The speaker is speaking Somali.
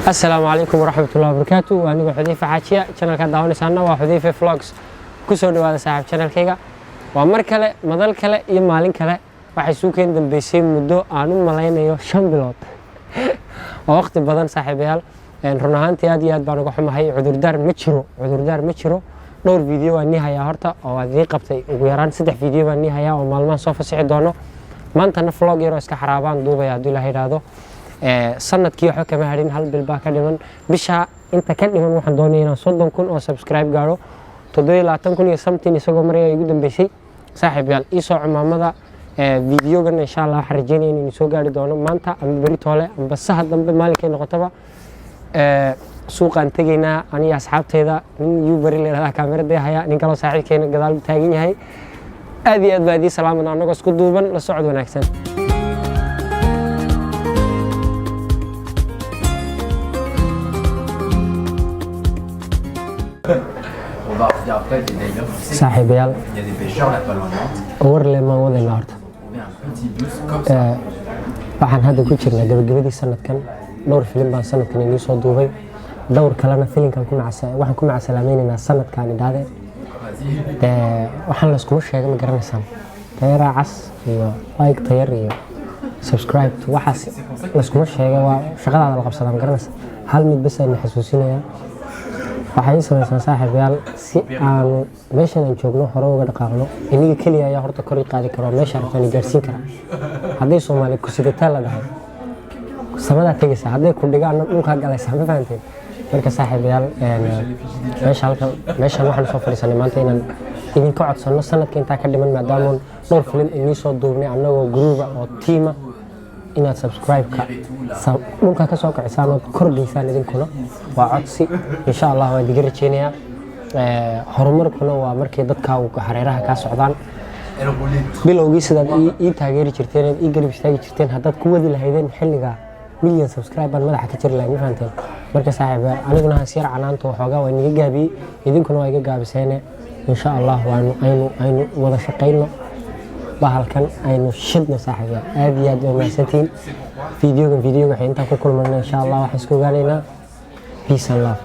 السلام عليكم ورحمة الله وبركاته. وأنا حذيفة حاجية channel كان داوني سنة وحذيفة vlogs كسر هذا صاحب channel كيجا ومر كله مدل كله يمالين كله وحسوكين دم بيسيم مدو أنو ملاين يو شامبلوت ووقت بدن صاحب يال إن رناهان تيادي بانو قحمة هاي عذردار متشرو نور فيديو النهاية هرتا أو ذي قبتي ويران سدح فيديو النهاية ومالما صوف سعيد دونه ما أنت نفلوج يروس كحرابان دوبا يا دولا هيرادو sanadkii waxa kama harin hal bil baa ka dhiman bisha inta ka dhiman waxaan doonayaa 30,000 oo subscribe gaaro 27,000 iyo something isagoo maraya igu dambeysay saaxiib yaal ii soo cumaamada videogan insha Allah waxaan rajeynayaa inuu soo gaari doono maanta ama bari toole ama saha dambe maalinkay noqotaba suuqan tageynaa aniga asxaabteeda nin yu bari leeyahay kaamirada haya nin kale saaxiibkeena gadaal taagan yahay aad iyo aad baadii salaamana anagoo isku duuban la socod wanaagsan. On va revenir après des divers. صاحب يال Il y a des pêcheurs là pas loin de Nantes. أور لما وضع النهارده On met un petit bus comme ça. waxaan hadda ku jirnaa gabagabadii sanadkan dhowr filim baan sanadkan inoo soo duubay dhowr kalena filimkan waxaan ku macasalaamaynaynaa sanadkan idhaade waxaan la iskuma sheegay ma garanaysaan tayara cas iyo like tayar iyo subscribe waxaas la iskuma sheegay waa shaqadaada la qabsadaa ma garanaysaa hal mid bas aan xasuusinayaa waxay sameeyaan saaxiibayaal si aan meeshan aan joogno hore uga dhaqaaqno iniga kaliya ayaa horta kor i qaadi karo meesha aan gaarsiin kara haday Soomaali ku sidataa la dhahay samada tagaysa haday ku dhigaan dhulka galaysa ma fahanteen marka saaxiibayaal meeshan waxaan soo fariisanay maanta inaan idinka codsano sanadka inta ka dhiman maadaama dhowr filim inii soo duubnay anagoo group oo team inaad subscribe-ka dhulka ka soo kacisaan oo kordhisaan idinkuna waa codsi insha Allah waan diga rajeynayaa horumarkuna waa markii dadka hareeraha ka socdaan bilowgii sidaad ii taageeri jirteen ii garab istaagi jirteen haddaad ku wadi lahaydeen xilliga million subscriber madaxa ka jiri lahayd ma fahanteen marka saaxiib aniguna han siyar canaanta waxoogaa waa niga gaabiyey idinkuna waa iga gaabiseen insha Allah aynu wada shaqeyno bahalkan aynu shidna saaxiiba aad iyo aad u mahadsantiin videoga waxay inta ku kulmayna insha Allah wax isku gaaleynaa peace and love.